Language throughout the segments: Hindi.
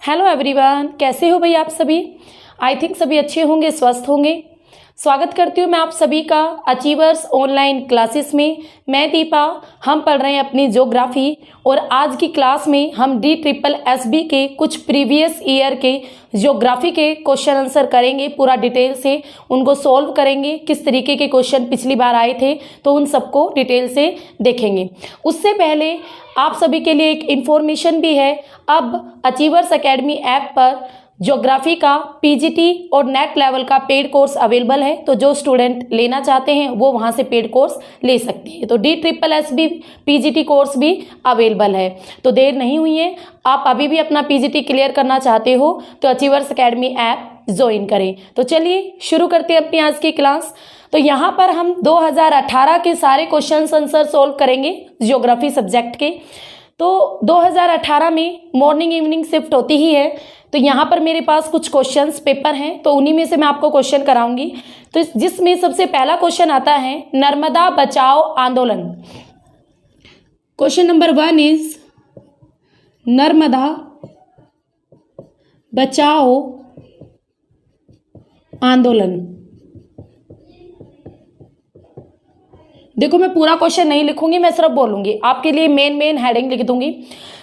हेलो एवरीवन, कैसे हो भाई आप सभी। आई थिंक सभी अच्छे होंगे, स्वस्थ होंगे। स्वागत करती हूँ मैं आप सभी का अचीवर्स ऑनलाइन क्लासेस में। मैं दीपा, हम पढ़ रहे हैं अपनी ज्योग्राफी और आज की क्लास में हम DSSB के कुछ प्रीवियस ईयर के ज्योग्राफी के क्वेश्चन आंसर करेंगे। पूरा डिटेल से उनको सॉल्व करेंगे। किस तरीके के क्वेश्चन पिछली बार आए थे तो उन सबको डिटेल से देखेंगे। उससे पहले आप सभी के लिए एक इन्फॉर्मेशन भी है। अब अचीवर्स एकेडमी ऐप पर ज्योग्राफी का PGT और नेट लेवल का पेड कोर्स अवेलेबल है, तो जो स्टूडेंट लेना चाहते हैं वो वहां से पेड कोर्स ले सकते हैं। तो DSSB PGT कोर्स भी अवेलेबल है, तो देर नहीं हुई है। आप अभी भी अपना PGT क्लियर करना चाहते हो तो अचीवर्स एकेडमी ऐप ज्वाइन करें। तो चलिए शुरू करते हैं अपनी आज की क्लास। तो यहाँ पर हम 2018 के सारे क्वेश्चन आंसर सोल्व करेंगे ज्योग्राफी सब्जेक्ट के। तो 2018 में मॉर्निंग इवनिंग शिफ्ट होती ही है, तो यहाँ पर मेरे पास कुछ क्वेश्चंस पेपर हैं, तो उन्हीं में से मैं आपको क्वेश्चन कराऊंगी। तो जिसमें सबसे पहला क्वेश्चन आता है नर्मदा बचाओ आंदोलन। क्वेश्चन नंबर 1 इज नर्मदा बचाओ आंदोलन। देखो, मैं पूरा क्वेश्चन नहीं लिखूंगी, मैं सिर्फ बोलूंगी। आपके लिए मेन हेडिंग लिख दूंगी।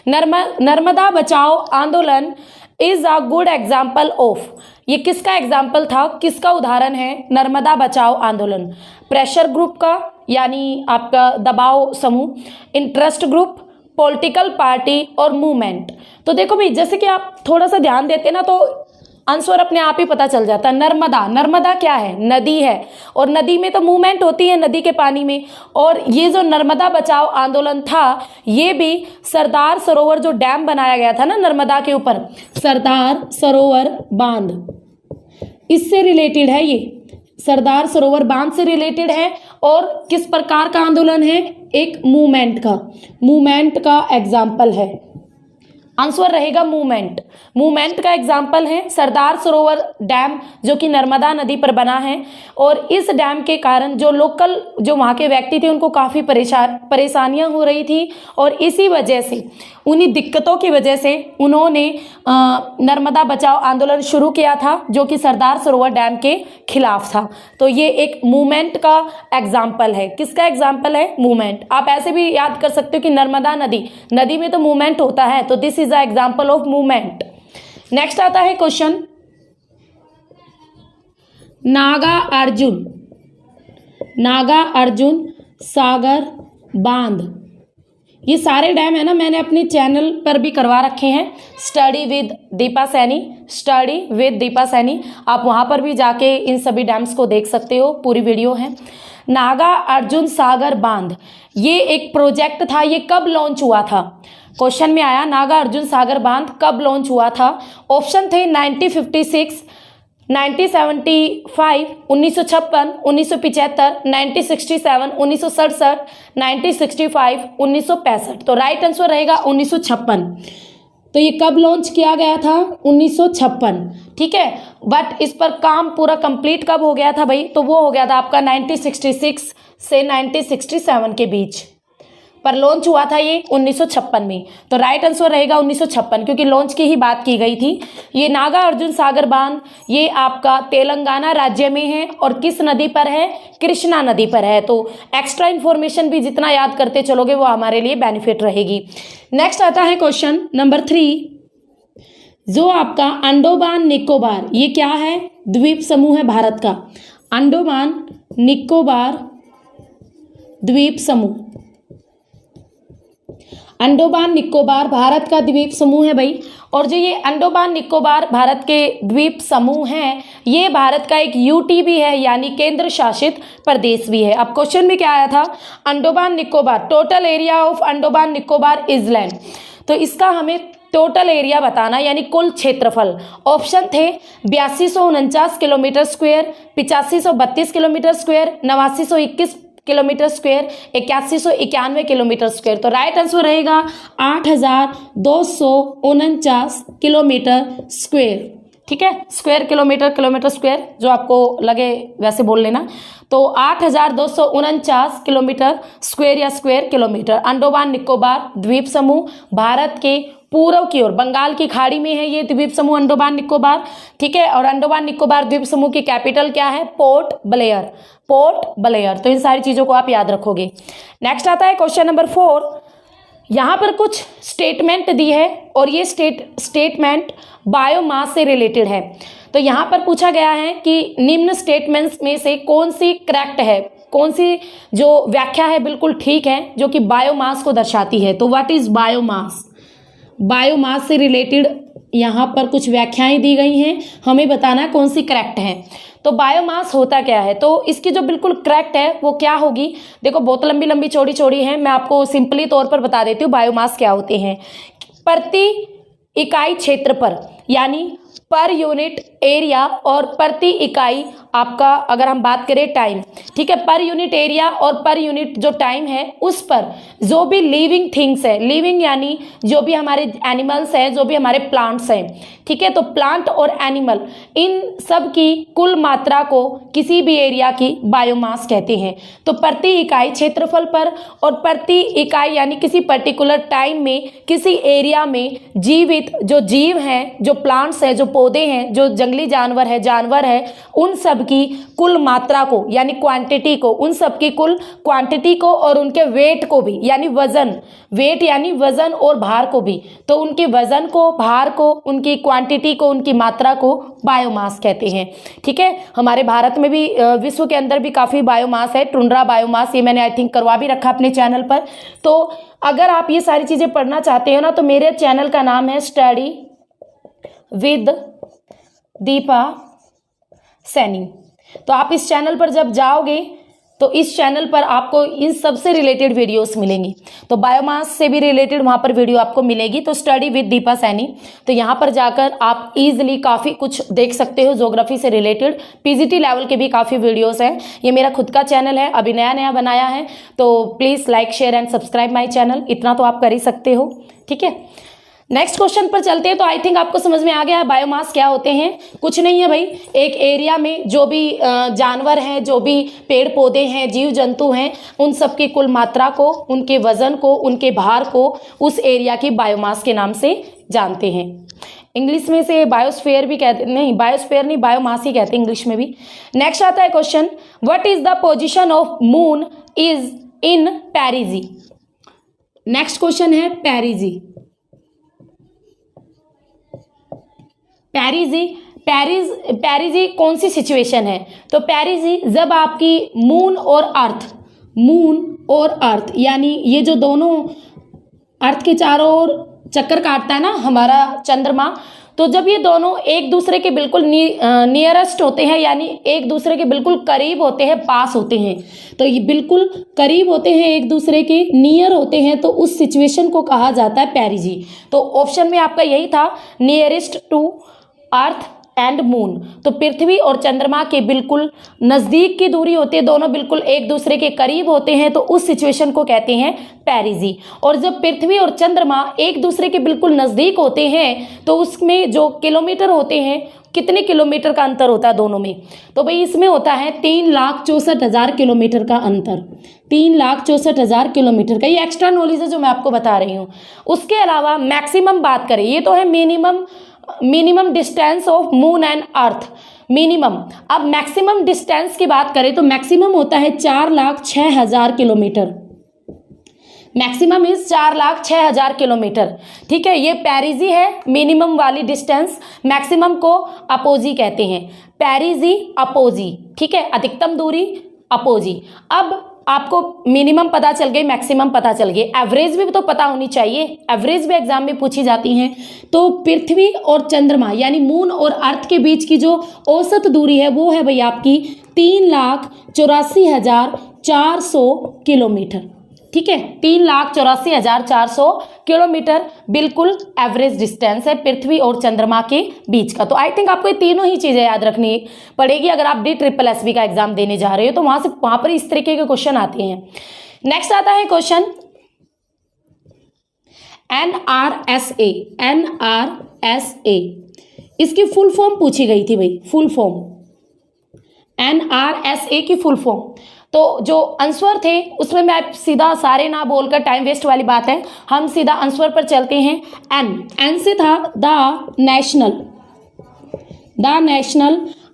नर्मदा बचाओ आंदोलन is a good example of. ये किसका एग्जाम्पल था, किसका उदाहरण है नर्मदा बचाओ आंदोलन? प्रेशर ग्रुप का, यानी आपका दबाव समूह, इंटरेस्ट ग्रुप, पॉलिटिकल पार्टी और मूवमेंट। तो देखो भाई, जैसे कि आप थोड़ा सा ध्यान देते ना तो आंसर अपने आप ही पता चल जाता है। नर्मदा क्या है? नदी है, और नदी में तो मूवमेंट होती है नदी के पानी में। और ये जो नर्मदा बचाओ आंदोलन था, ये भी सरदार सरोवर जो डैम बनाया गया था ना नर्मदा के ऊपर, सरदार सरोवर बांध, इससे रिलेटेड है। ये सरदार सरोवर बांध से रिलेटेड है। और किस प्रकार का आंदोलन है? एक मूवमेंट का एग्जाम्पल है। आंसर रहेगा मूवमेंट का एग्जाम्पल है सरदार सरोवर डैम, जो कि नर्मदा नदी पर बना है। और इस डैम के कारण जो वहाँ के व्यक्ति थे उनको काफ़ी परेशानियां हो रही थी, और इसी वजह से, उन्हीं दिक्कतों की वजह से उन्होंने नर्मदा बचाओ आंदोलन शुरू किया था, जो कि सरदार सरोवर डैम के खिलाफ था। तो ये एक मूवमेंट का एग्जाम्पल है। किसका एग्जाम्पल है? मूवमेंट। आप ऐसे भी याद कर सकते हो कि नर्मदा नदी में तो मूवमेंट होता है, तो this is a example of movement. Next आता है क्वेश्चन नागा अर्जुन सागर बांध। ये सारे डैम है ना, मैंने अपने चैनल पर भी करवा रखे हैं, स्टडी विद दीपा सैनी। आप वहाँ पर भी जाके इन सभी डैम्स को देख सकते हो, पूरी वीडियो है। नागा अर्जुन सागर बांध ये एक प्रोजेक्ट था। ये कब लॉन्च हुआ था? क्वेश्चन में आया नागा अर्जुन सागर बांध कब लॉन्च हुआ था। ऑप्शन थे 1956, 1975, 1956, 1975, 1967, 1967, 1965, 1965। तो राइट आंसर रहेगा 1956। तो ये कब लॉन्च किया गया था? 1956। ठीक है, बट इस पर काम पूरा कंप्लीट कब हो गया था भाई? तो वो हो गया था आपका 1966 से 1967 के बीच पर लॉन्च हुआ था ये 1956 में। तो राइट आंसर रहेगा 1956, क्योंकि लॉन्च की ही बात की गई थी। ये नागा अर्जुन सागर बांध ये आपका तेलंगाना राज्य में है, और किस नदी पर है? कृष्णा नदी पर है। तो एक्स्ट्रा इन्फॉर्मेशन भी जितना याद करते चलोगे वो हमारे लिए बेनिफिट रहेगी। नेक्स्ट आता है क्वेश्चन नंबर 3, जो आपका अंडोमान निकोबार, ये क्या है? द्वीप समूह है भारत का। अंडोमान निकोबार द्वीप समूह, अंडोमान निकोबार भारत का द्वीप समूह है भाई। और जो ये अंडोमान निकोबार भारत के द्वीप समूह हैं, ये भारत का एक UT भी है, यानी केंद्र शासित प्रदेश भी है। अब क्वेश्चन में क्या आया था? Andaman Nicobar, total area of Andaman Nicobar island. तो इसका हमें टोटल एरिया बताना, यानी कुल क्षेत्रफल। ऑप्शन थे 8249 kilometre square, 8532 kilometre square, 8921 kilometre square, 8191 kilometre square. तो राइट आंसर रहेगा 8249 किलोमीटर स्क्वायर। ठीक है, स्क्वायर किलोमीटर स्क्वायर जो आपको लगे वैसे बोल लेना। तो 8249 किलोमीटर स्क्वायर या स्क्वायर किलोमीटर अंडोमान निकोबार द्वीप समूह भारत के पूर्व की ओर बंगाल की खाड़ी में है ये द्वीप समूह अंडमान निकोबार, ठीक है। और अंडमान निकोबार द्वीप समूह की कैपिटल क्या है? Port Blair, port Blair. तो इन सारी चीजों को आप याद रखोगे। नेक्स्ट आता है क्वेश्चन नंबर 4। यहाँ पर कुछ स्टेटमेंट दी है और ये स्टेटमेंट बायोमास से रिलेटेड है। तो यहाँ पर पूछा गया है कि निम्न स्टेटमेंट्स में से कौन सी करेक्ट है, कौन सी जो व्याख्या है बिल्कुल ठीक है जो कि बायोमास को दर्शाती है। तो व्हाट इज बायोमास? बायोमास से रिलेटेड यहाँ पर कुछ व्याख्याएं दी गई हैं, हमें बताना है कौन सी करेक्ट है। तो बायोमास होता क्या है? तो इसकी जो बिल्कुल करेक्ट है वो क्या होगी? देखो बहुत लंबी लंबी चौड़ी चौड़ी है, मैं आपको सिंपली तौर पर बता देती हूँ बायोमास क्या होते हैं। प्रति इकाई क्षेत्र पर, यानी पर यूनिट एरिया और प्रति इकाई आपका अगर हम बात करें टाइम, ठीक है, पर यूनिट एरिया और पर यूनिट जो टाइम है उस पर जो भी लिविंग थिंग्स है, लिविंग यानी जो भी हमारे एनिमल्स हैं, जो भी हमारे प्लांट्स हैं, ठीक है, तो प्लांट और एनिमल इन सब की कुल मात्रा को किसी भी एरिया की बायोमास कहते हैं। तो प्रति इकाई क्षेत्रफल पर और प्रति इकाई यानी किसी पर्टिकुलर टाइम में किसी एरिया में जीवित जो जीव हैं, जो प्लांट्स हैं, जो पौधे हैं, जो जंगली जानवर है, उन सब की कुल मात्रा को यानी क्वांटिटी को, उन सब की कुल क्वांटिटी को और उनके वेट को भी, यानी वजन, वेट यानी वजन और भार को भी, तो उनके वजन को, भार को, उनकी क्वांटिटी को, उनकी मात्रा को बायोमास कहते हैं। ठीक है, हमारे भारत में भी विश्व के अंदर भी काफी बायोमास है, टुंड्रा बायोमास, ये मैंने आई थिंक करवा भी रखा अपने चैनल पर। तो अगर आप ये सारी चीजें पढ़ना चाहते हो ना, तो मेरे चैनल का नाम है स्टडी विद दीपा सैनी। तो आप इस चैनल पर जब जाओगे तो इस चैनल पर आपको इन सब से रिलेटेड वीडियोस मिलेंगी। तो बायोमास से भी रिलेटेड वहाँ पर वीडियो आपको मिलेगी, तो स्टडी विद दीपा सैनी। तो यहाँ पर जाकर आप इजीली काफ़ी कुछ देख सकते हो ज्योग्राफी से रिलेटेड, पीजीटी लेवल के भी काफ़ी वीडियोस हैं। ये मेरा खुद का चैनल है, अभी नया नया बनाया है, तो please like share and subscribe my channel, इतना तो आप कर ही सकते हो। ठीक है, नेक्स्ट क्वेश्चन पर चलते हैं। तो आई थिंक आपको समझ में आ गया है बायोमास क्या होते हैं। कुछ नहीं है भाई, एक एरिया में जो भी जानवर हैं, जो भी पेड़ पौधे हैं, जीव जंतु हैं, उन सब की कुल मात्रा को, उनके वजन को, उनके भार को उस एरिया की बायोमास के नाम से जानते हैं। इंग्लिश में से बायोस्फीयर भी कहते, नहीं बायोस्फीयर नहीं, बायोमास ही कहते हैं इंग्लिश में भी। नेक्स्ट आता है question, what is the position of moon is in पेरिजी। Next question है पेरिजी। पेरिजी कौन सी सिचुएशन है? तो पेरिजी जब आपकी मून और अर्थ यानी ये जो दोनों अर्थ के चारों ओर चक्कर काटता है ना हमारा चंद्रमा, तो जब ये दोनों एक दूसरे के बिल्कुल नियरेस्ट होते हैं, यानी एक दूसरे के बिल्कुल करीब होते हैं, पास होते हैं, तो ये बिल्कुल करीब होते हैं, एक दूसरे के नियर होते हैं, तो उस सिचुएशन को कहा जाता है पेरिजी। तो ऑप्शन में आपका यही था, nearest to earth and moon. तो पृथ्वी और चंद्रमा के बिल्कुल नजदीक की दूरी होती है, दोनों बिल्कुल एक दूसरे के करीब होते हैं, तो उस सिचुएशन को कहते हैं पेरिजी। और जब पृथ्वी और चंद्रमा एक दूसरे के बिल्कुल नजदीक होते हैं तो उसमें जो किलोमीटर होते हैं, कितने किलोमीटर का अंतर होता है दोनों में? तो भाई इसमें होता है 3,64,000 किलोमीटर का अंतर, 3,64,000 किलोमीटर का। ये एक्स्ट्रा नॉलेज है जो मैं आपको बता रही हूँ। उसके अलावा मैक्सिमम बात करें, ये तो है minimum distance of moon and earth, minimum. अब मैक्सिमम डिस्टेंस की बात करें तो मैक्सिमम होता है 4,06,000 किलोमीटर। Maximum is 4,06,000 kilometre. ठीक है, ये पेरिजी है मिनिमम वाली डिस्टेंस, मैक्सिमम को अपोजी कहते हैं, पेरिजी अपोजी। ठीक है, अधिकतम दूरी अपोजी। अब आपको मिनिमम पता चल गई, मैक्सिमम पता चल गई, एवरेज भी तो पता होनी चाहिए, एवरेज भी एग्जाम में पूछी जाती हैं। तो पृथ्वी और चंद्रमा यानी मून और अर्थ के बीच की जो औसत दूरी है वो है भैया आपकी 3,84,400 किलोमीटर। ठीक है, 3,84,400 किलोमीटर बिल्कुल एवरेज डिस्टेंस है पृथ्वी और चंद्रमा के बीच का। तो आई थिंक आपको ये तीनों ही चीजें याद रखनी पड़ेगी अगर आप DSSB का एग्जाम देने जा रहे हो, तो वहां पर इस तरीके के क्वेश्चन आते हैं। नेक्स्ट आता है क्वेश्चन NRSA। इसकी फुल फॉर्म पूछी गई थी भाई, फुल फॉर्म NRSA की फुल फॉर्म। तो जो आंसर थे उसमें मैं सीधा सारे ना बोलकर टाइम वेस्ट वाली बात है, हम सीधा आंसर पर चलते हैं। एन से था द नेशनल,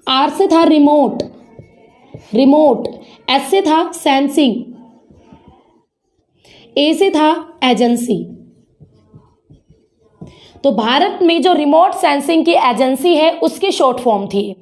आर से था रिमोट, एस से था सेंसिंग, ए से था एजेंसी। तो भारत में जो रिमोट सेंसिंग की एजेंसी है उसकी शॉर्ट फॉर्म थी।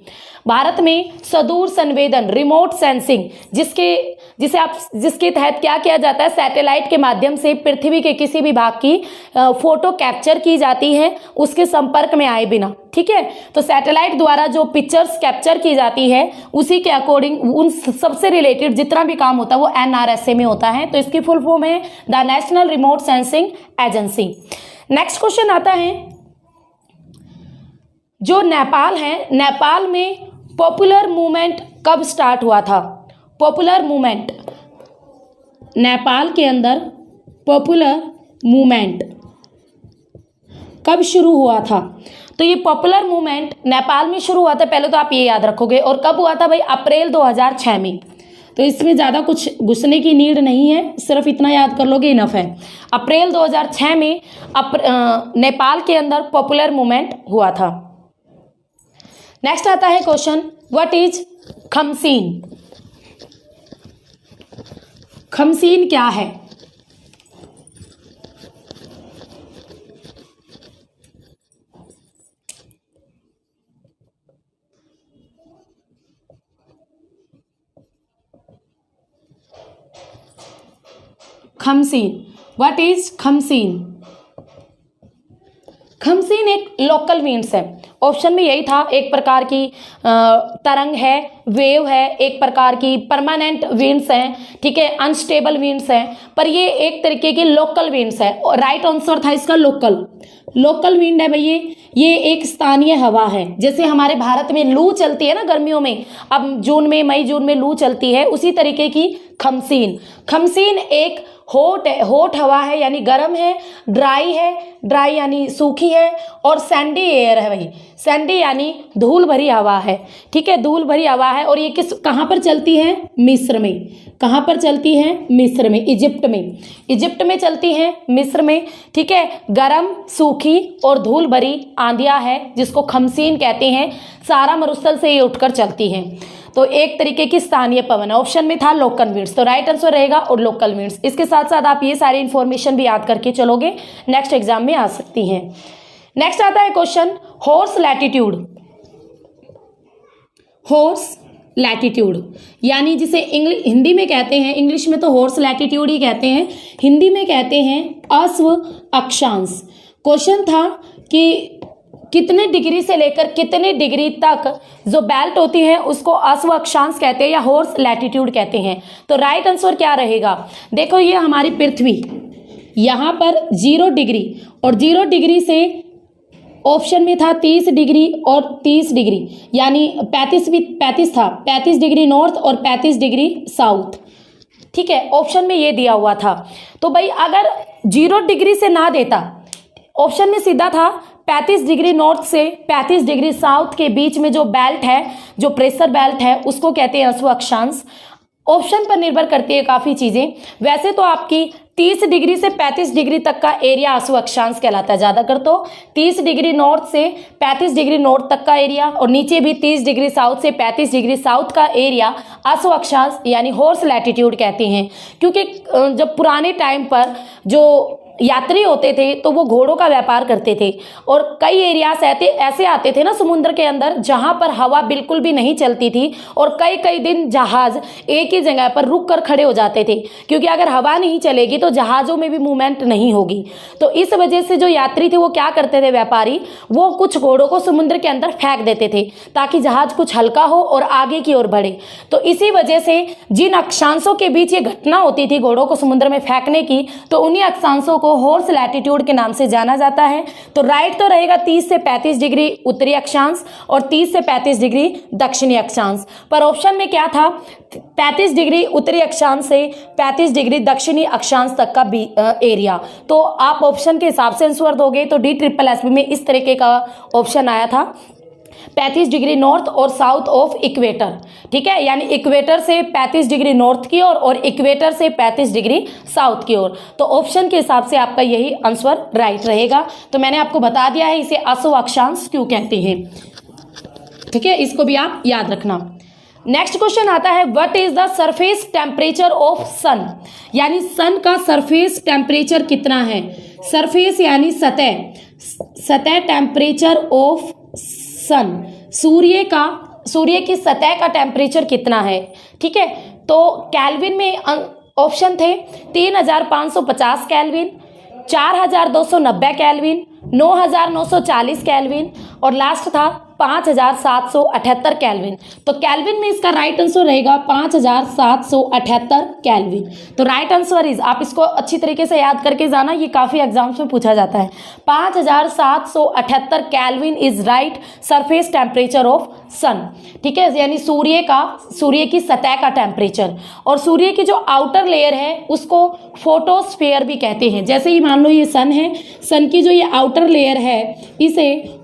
भारत में सुदूर संवेदन रिमोट सेंसिंग जिसके तहत क्या किया जाता है, सैटेलाइट के माध्यम से पृथ्वी के किसी भी भाग की फोटो कैप्चर की जाती है उसके संपर्क में आए बिना। ठीक है, तो सैटेलाइट द्वारा जो पिक्चर्स कैप्चर की जाती है उसी के अकॉर्डिंग उन सबसे रिलेटेड जितना भी काम होता है वो NRSA में होता है। तो इसकी फुल फॉर्म है the national remote sensing agency. Next question आता है, जो नेपाल है, नेपाल में पॉपुलर मूवमेंट कब स्टार्ट हुआ था? पॉपुलर मूवमेंट, नेपाल के अंदर पॉपुलर मूवमेंट कब शुरू हुआ था? तो ये पॉपुलर मूवमेंट नेपाल में शुरू हुआ था, पहले तो आप ये याद रखोगे। और कब हुआ था भाई? अप्रैल 2006 में। तो इसमें ज़्यादा कुछ घुसने की नीड नहीं है, सिर्फ इतना याद कर लोगे इनफ है। अप्रैल 2006 में नेपाल के अंदर पॉपुलर मूवमेंट हुआ था। नेक्स्ट आता है क्वेश्चन, व्हाट इज खमसीन? खमसीन क्या है? खमसीन, व्हाट इज खमसीन? खमसीन एक लोकल विंड्स है। ऑप्शन में यही था, एक प्रकार की तरंग है, वेव है, एक प्रकार की परमानेंट विंड्स हैं, ठीक है, अनस्टेबल विंड्स हैं, पर ये एक तरीके की लोकल विंड्स है। और राइट आंसर था इसका लोकल विंड है भैया। ये एक स्थानीय हवा है। जैसे हमारे भारत में लू चलती है ना गर्मियों में, अब मई जून में लू चलती है, उसी तरीके की खमसीन एक हॉट हवा है, यानी गर्म है, ड्राई यानी सूखी है, और सैंडी एयर है भाई। सैंडी यानी धूल भरी हवा है, ठीक है, धूल भरी हवा है। और ये कहाँ पर चलती है? मिस्र में। कहाँ पर चलती है? मिस्र में, इजिप्ट में चलती है, मिस्र में, ठीक है। गर्म, सूखी और धूल भरी आंधियाँ है जिसको खमसीन कहते हैं। सारा मरुस्थल से ये उठकर चलती हैं। तो एक तरीके की स्थानीय पवन। ऑप्शन में था लोकल विंड्स, तो राइट आंसर रहेगा और लोकल विंड्स। इसके साथ साथ आप ये सारी इंफॉर्मेशन भी याद करके चलोगे, नेक्स्ट एग्जाम में आ सकती हैं। नेक्स्ट आता है क्वेश्चन, हॉर्स लैटिट्यूड यानी जिसे हिंदी में कहते हैं, इंग्लिश में तो हॉर्स लैटिट्यूड ही कहते हैं, हिंदी में कहते हैं अश्व अक्षांश। क्वेश्चन था कि कितने डिग्री से लेकर कितने डिग्री तक जो बेल्ट होती है उसको अश्व अक्षांश कहते हैं या हॉर्स लैटिट्यूड कहते हैं। तो राइट आंसर क्या रहेगा? देखो, ये हमारी पृथ्वी, यहाँ पर 0 डिग्री और 0 डिग्री से ऑप्शन में था 30 डिग्री और 30 डिग्री, यानी 35 था, 35 डिग्री नॉर्थ और 35 डिग्री साउथ, ठीक है, ऑप्शन में ये दिया हुआ था। तो भाई अगर 0 डिग्री से ना देता, ऑप्शन में सीधा था 35 डिग्री नॉर्थ से 35 डिग्री साउथ के बीच में जो बेल्ट है, जो प्रेशर बेल्ट है, उसको कहते हैं अश्व अक्षांश। ऑप्शन पर निर्भर करती है काफ़ी चीज़ें। वैसे तो आपकी 30 डिग्री से 35 डिग्री तक का एरिया अश्व अक्षांश कहलाता है। ज़्यादातर तो 30 डिग्री नॉर्थ से 35 डिग्री नॉर्थ तक का एरिया, और नीचे भी 30 डिग्री साउथ से 35 डिग्री साउथ का एरिया अश्व अक्षांश यानी हॉर्स लैटिट्यूड कहते हैं। क्योंकि जब पुराने टाइम पर जो यात्री होते थे तो वो घोड़ों का व्यापार करते थे, और कई एरियाज ऐसे आते थे ना समुद्र के अंदर जहाँ पर हवा बिल्कुल भी नहीं चलती थी, और कई दिन जहाज एक ही जगह पर रुक कर खड़े हो जाते थे, क्योंकि अगर हवा नहीं चलेगी तो जहाज़ों में भी मूवमेंट नहीं होगी। तो इस वजह से जो यात्री थे वो क्या करते थे, व्यापारी, वो कुछ घोड़ों को समुद्र के अंदर फेंक देते थे ताकि जहाज कुछ हल्का हो और आगे की ओर बढ़े। तो इसी वजह से जिन अक्षांशों के बीच ये घटना होती थी घोड़ों को समुद्र में फेंकने की, तो उन्हीं अक्षांशों को हॉर्स लैटिट्यूड के नाम से जाना जाता है। तो राइट तो रहेगा 30 से 35 डिग्री उत्तरी अक्षांश और 30 से 35 डिग्री दक्षिणी अक्षांश। पर ऑप्शन में क्या था? 35 डिग्री उत्तरी अक्षांश से 35 डिग्री दक्षिणी अक्षांश तक का एरिया। तो आप ऑप्शन के हिसाब से आंसर दोगे तो DSSB में इस तरीके का ऑप्शन आया था। 35 डिग्री नॉर्थ और साउथ ऑफ इक्वेटर, ठीक है, यानी इक्वेटर से 35 डिग्री नॉर्थ की ओर और इक्वेटर से 35 डिग्री साउथ की ओर। तो ऑप्शन के हिसाब से आपका यही आंसर राइट रहेगा। तो मैंने आपको बता दिया है इसे असो अक्षांश क्यों कहते हैं, ठीक है, इसको भी आप याद रखना। नेक्स्ट क्वेश्चन आता है what is the surface temperature of sun, यानी सन का सरफेस टेम्परेचर कितना है। सरफेस यानी सतह, सतह टेम्परेचर ऑफ सन, सूर्य की सतह का टेम्परेचर कितना है, ठीक है। तो केल्विन में ऑप्शन थे 3550 केल्विन, 4290 केल्विन, 9940 केल्विन और लास्ट था 5778 केल्विन। तो केल्विन में इसका राइट आंसर रहेगा 5778 केल्विन। तो राइट आंसर इज, आप इसको अच्छी तरीके से याद करके जाना, ये काफी एग्जाम्स में पूछा जाता है। 5778 kelvin is right surface temperature of sun, ठीक है, यानी सूर्य की सतह का टेम्परेचर। और सूर्य की जो आउटर लेयर है उसको फोटोस्फीयर भी कहते हैं। जैसे ही मान लो ये सन है, सन की जो ये आउटर लेयर है इसे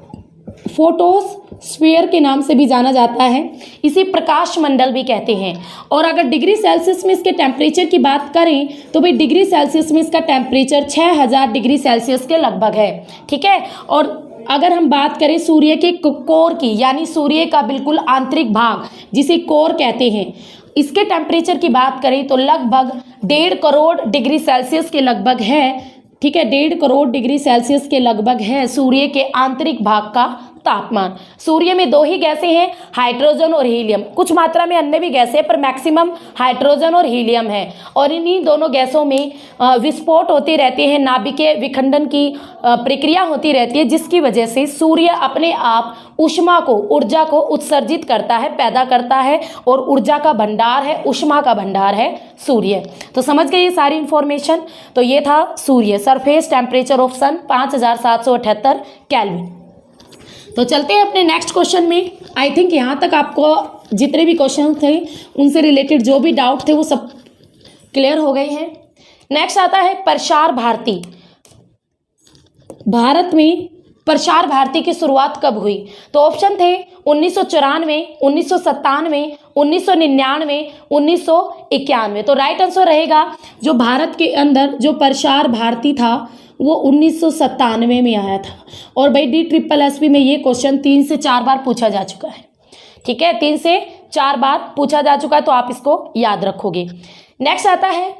फोटोस्फीयर के नाम से भी जाना जाता है, इसे प्रकाश मंडल भी कहते हैं। और अगर डिग्री सेल्सियस में इसके टेम्परेचर की बात करें तो भाई डिग्री सेल्सियस में इसका टेम्परेचर 6000 डिग्री सेल्सियस के लगभग है, ठीक है। और अगर हम बात करें सूर्य के कोर की, यानी सूर्य का बिल्कुल आंतरिक भाग जिसे कोर कहते हैं, इसके टेम्परेचर की बात करें तो लगभग 1.5 करोड़ डिग्री सेल्सियस के लगभग है, ठीक है, 1.5 करोड़ डिग्री सेल्सियस के लगभग है सूर्य के आंतरिक भाग का तापमान। सूर्य में 2 ही गैसें हैं, हाइड्रोजन और हीलियम, कुछ मात्रा में अन्य भी गैसें हैं पर मैक्सिमम हाइड्रोजन और हीलियम है। और इन्हीं दोनों गैसों में विस्फोट होते रहते हैं, नाभिकीय विखंडन की प्रक्रिया होती रहती है, जिसकी वजह से सूर्य अपने आप ऊर्जा को उत्सर्जित करता है, पैदा करता है। और ऊर्जा का भंडार है, ऊष्मा का भंडार है सूर्य। तो समझ गए ये सारी इंफॉर्मेशन। तो ये था सूर्य, surface temperature of sun 5778 kelvin. तो चलते हैं अपने नेक्स्ट क्वेश्चन में। आई थिंक यहाँ तक आपको जितने भी क्वेश्चन थे उनसे रिलेटेड जो भी डाउट थे वो सब क्लियर हो गए हैं। नेक्स्ट आता है प्रसार भारती। भारत में प्रसार भारती की शुरुआत कब हुई? तो ऑप्शन थे 1994, 1997, 1999, 1991। तो राइट आंसर रहेगा जो भारत के अंदर जो प्रसार भारती था वो 1997 में आया था। और भाई DSSB में ये क्वेश्चन 3 से 4 बार पूछा जा चुका है, ठीक है, 3 से 4 बार पूछा जा चुका है, तो आप इसको याद रखोगे। नेक्स्ट आता है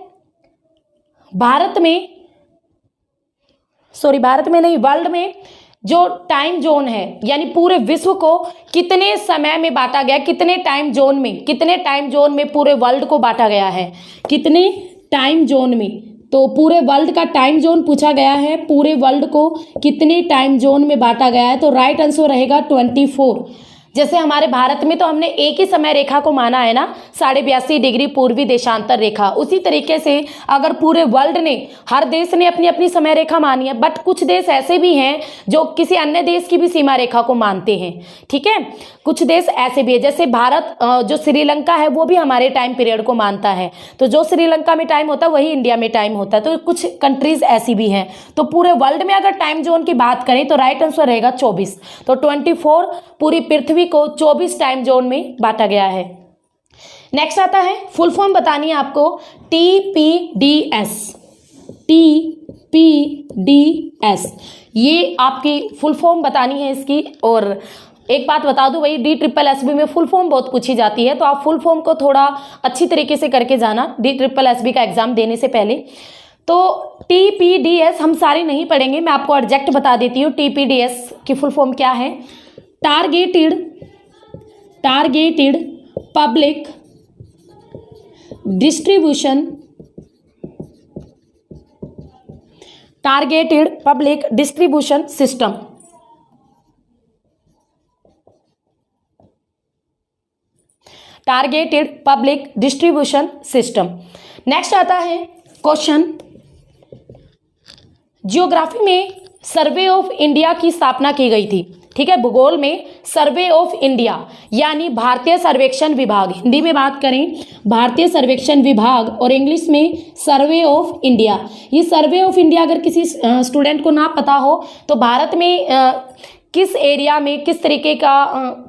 भारत में नहीं, वर्ल्ड में जो टाइम जोन है, यानी पूरे विश्व को कितने समय में बांटा गया, कितने टाइम जोन में पूरे वर्ल्ड को बांटा गया है, कितने टाइम जोन में। तो पूरे वर्ल्ड का टाइम जोन पूछा गया है, पूरे वर्ल्ड को कितने टाइम जोन में बांटा गया है। तो राइट आंसर रहेगा 24। जैसे हमारे भारत में तो हमने एक ही समय रेखा को माना है ना, 82.5 डिग्री पूर्वी देशांतर रेखा। उसी तरीके से अगर पूरे वर्ल्ड ने, हर देश ने अपनी अपनी समय रेखा मानी है, बट कुछ देश ऐसे भी हैं जो किसी अन्य देश की भी सीमा रेखा को मानते हैं, ठीक है, कुछ देश ऐसे भी है। जैसे भारत, जो श्रीलंका है वो भी हमारे टाइम पीरियड को मानता है, तो जो श्रीलंका में टाइम होता है वही इंडिया में टाइम होता है। तो कुछ कंट्रीज ऐसी भी हैं। तो पूरे वर्ल्ड में अगर टाइम जोन की बात करें तो राइट आंसर रहेगा 24। तो 24 पूरी पृथ्वी को 24 टाइम जोन में बांटा गया है। नेक्स्ट आता है, फुल फॉर्म बतानी है आपको, TPDS। ये आपकी फुल फॉर्म बतानी है इसकी। और एक बात बता दूं भाई, DSSB में फुल फॉर्म बहुत पूछी जाती है, तो आप फुल फॉर्म को थोड़ा अच्छी तरीके से करके जाना DSSB का एग्जाम देने से पहले। तो TPDS हम सारे नहीं पढ़ेंगे, मैं आपको एग्जैक्ट बता देती हूँ TPDS की फुल फॉर्म क्या है। Targeted public distribution, targeted public distribution system. Targeted public distribution system. Next आता है क्वेश्चन, जियोग्राफी में सर्वे ऑफ इंडिया की स्थापना की गई थी, ठीक है, भूगोल में सर्वे ऑफ इंडिया यानी भारतीय सर्वेक्षण विभाग, हिंदी में बात करें भारतीय सर्वेक्षण विभाग और इंग्लिश में सर्वे ऑफ इंडिया। ये सर्वे ऑफ इंडिया अगर किसी स्टूडेंट को ना पता हो तो भारत में किस एरिया में किस तरीके का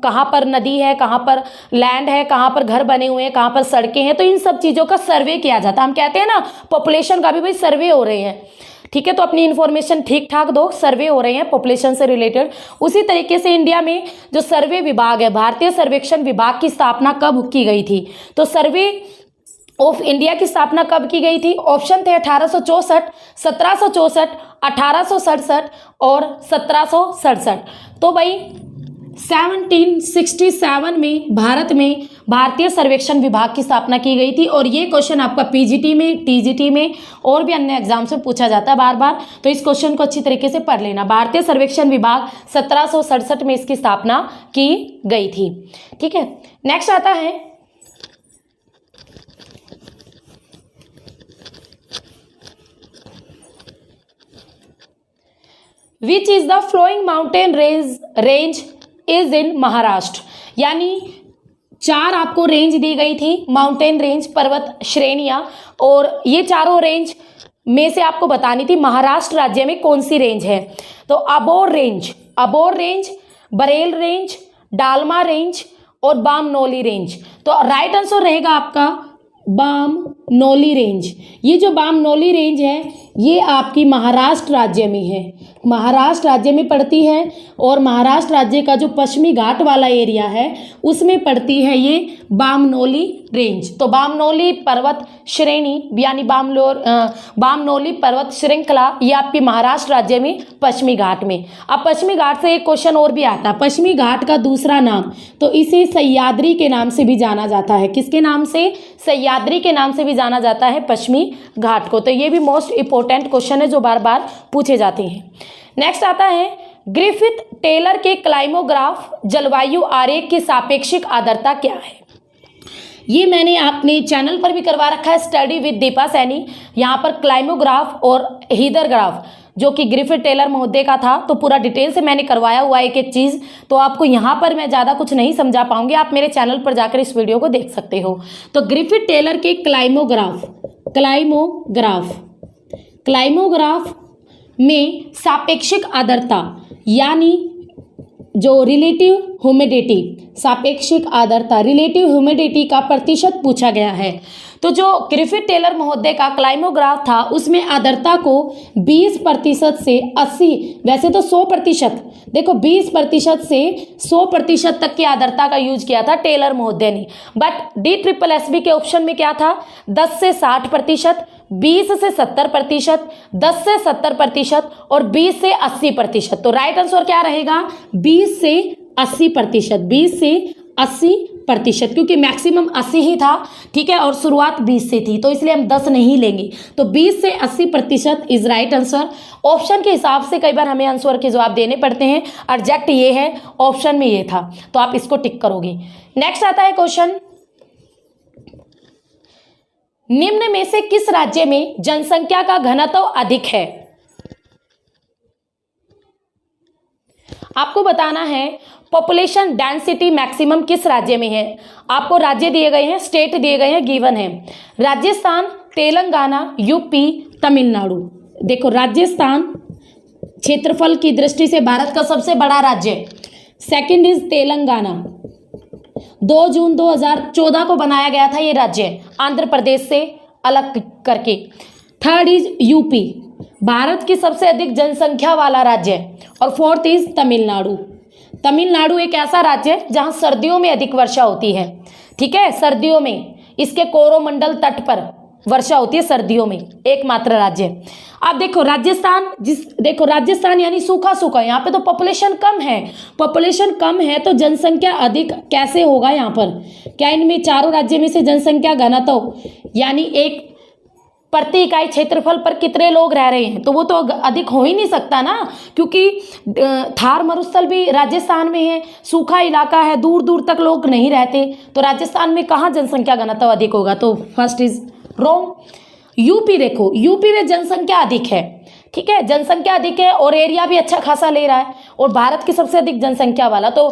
कहाँ पर नदी है, कहाँ पर लैंड है, कहाँ पर घर बने हुए हैं, कहाँ पर सड़कें हैं, तो इन सब चीज़ों का सर्वे किया जाता है। हम कहते हैं ना पॉपुलेशन का भी भाई सर्वे हो रहे हैं, ठीक है, तो अपनी इन्फॉर्मेशन ठीक ठाक दो, सर्वे हो रहे हैं पॉपुलेशन से रिलेटेड। उसी तरीके से इंडिया में जो सर्वे विभाग है, भारतीय सर्वेक्षण विभाग की स्थापना कब की गई थी? तो सर्वे ऑफ इंडिया की स्थापना कब की गई थी? ऑप्शन थे 1864, 1764, 1867 और 1767। तो भाई 1767 में भारत में भारतीय सर्वेक्षण विभाग की स्थापना की गई थी। और ये क्वेश्चन आपका पीजीटी में, टीजीटी में और भी अन्य एग्जाम से पूछा जाता है बार बार, तो इस क्वेश्चन को अच्छी तरीके से पढ़ लेना। भारतीय सर्वेक्षण विभाग 1767 में इसकी स्थापना की गई थी, ठीक है। नेक्स्ट आता है which is the flowing mountain range is in Maharashtra. यानी 4 आपको रेंज दी गई थी, माउंटेन रेंज, पर्वत श्रेणियां, और ये चारों रेंज में से आपको बतानी थी महाराष्ट्र राज्य में कौन सी रेंज है। तो Abor range, Barail range, Dalma range और बामनोली रेंज। तो राइट आंसर रहेगा आपका बामनोली रेंज। ये जो बामनोली रेंज है ये आपकी महाराष्ट्र राज्य में है, महाराष्ट्र राज्य में पड़ती है, और महाराष्ट्र राज्य का जो पश्चिमी घाट वाला एरिया है उसमें पड़ती है ये बामनोली रेंज। तो बामनोली पर्वत श्रेणी यानी बामनोली पर्वत श्रृंखला ये आपकी महाराष्ट्र राज्य में पश्चिमी घाट में। अब पश्चिमी घाट से एक क्वेश्चन और भी आता है, पश्चिमी घाट का दूसरा नाम, तो इसे सह्याद्री के नाम से भी जाना जाता है। किसके नाम से? सह्याद्री के नाम से भी जाना जाता है पश्चिमी घाट को। तो ये भी मोस्ट इंपॉर्टेंट क्वेश्चन है जो बार बार पूछे जाते हैं। नेक्स्ट आता है ग्रिफिथ टेलर के क्लाइमोग्राफ जलवायु आरेख की सापेक्षिक आर्द्रता क्या है? ये मैंने अपने चैनल पर भी करवा रखा है, स्टडी विद दीपा सैनी। यहाँ पर क्लाइमोग्राफ और हीदरग्राफ जो कि ग्रिफिथ टेलर महोदय का था, तो पूरा डिटेल से मैंने करवाया हुआ है एक एक चीज़, तो आपको यहाँ पर मैं ज़्यादा कुछ नहीं समझा पाऊंगी, आप मेरे चैनल पर जाकर इस वीडियो को देख सकते हो। तो ग्रिफिथ टेलर के क्लाइमोग्राफ में सापेक्षिक आर्द्रता यानी जो रिलेटिव ह्यूमिडिटी, सापेक्षिक आर्द्रता रिलेटिव ह्यूमिडिटी का प्रतिशत पूछा गया है। तो जो ग्रिफिथ टेलर महोदय का क्लाइमोग्राफ था उसमें आर्द्रता को 20% से 80, वैसे तो 100%, देखो 20% से 100% तक की आर्द्रता का यूज किया था टेलर महोदय ने। बट DSSB के ऑप्शन में क्या था? 10 से 60%, 20 से 70%, 10 से 70% और 20 से 80%। तो राइट आंसर क्या रहेगा? 20 से 80%, 20 से 80%, क्योंकि मैक्सिमम 80 ही था, ठीक है, और शुरुआत 20 से थी, तो इसलिए हम 10 नहीं लेंगे। तो 20 से 80% इज राइट आंसर। ऑप्शन के हिसाब से कई बार हमें आंसर के जवाब देने पड़ते हैं, एग्जैक्ट ये है, ऑप्शन में ये था, तो आप इसको टिक करोगे। नेक्स्ट आता है क्वेश्चन, निम्न में से किस राज्य में जनसंख्या का घनत्व अधिक है? आपको बताना है पॉपुलेशन डेंसिटी मैक्सिमम किस राज्य में है। आपको राज्य दिए गए हैं, स्टेट दिए गए हैं, गिवन है राजस्थान, तेलंगाना, यूपी, तमिलनाडु। देखो राजस्थान क्षेत्रफल की दृष्टि से भारत का सबसे बड़ा राज्य, सेकंड इज तेलंगाना, 2 जून 2014 को बनाया गया था ये राज्य आंध्र प्रदेश से अलग करके। थर्ड इज यूपी, भारत की सबसे अधिक जनसंख्या वाला राज्य, और फोर्थ इज तमिलनाडु। तमिलनाडु एक ऐसा राज्य है जहां सर्दियों में अधिक वर्षा होती है, ठीक है, सर्दियों में इसके कोरोमंडल तट पर वर्षा होती है सर्दियों में, एकमात्र राज्य। अब देखो राजस्थान यानी सूखा सूखा, यहाँ पे तो पॉपुलेशन कम है, तो जनसंख्या अधिक कैसे होगा यहाँ पर? क्या इनमें चारों राज्य में से जनसंख्या घनत्व यानी एक प्रति इकाई क्षेत्रफल पर कितने लोग रह रहे हैं, तो वो तो अधिक हो ही नहीं सकता ना, क्योंकि थार मरुस्थल भी राजस्थान में है, सूखा इलाका है, दूर दूर तक लोग नहीं रहते, तो राजस्थान में कहाँ जनसंख्या घनत्व अधिक होगा? तो फर्स्ट इज रॉन्ग। यूपी देखो, यूपी में जनसंख्या अधिक है, ठीक है, जनसंख्या अधिक है और एरिया भी अच्छा खासा ले रहा है और भारत की सबसे अधिक जनसंख्या वाला। तो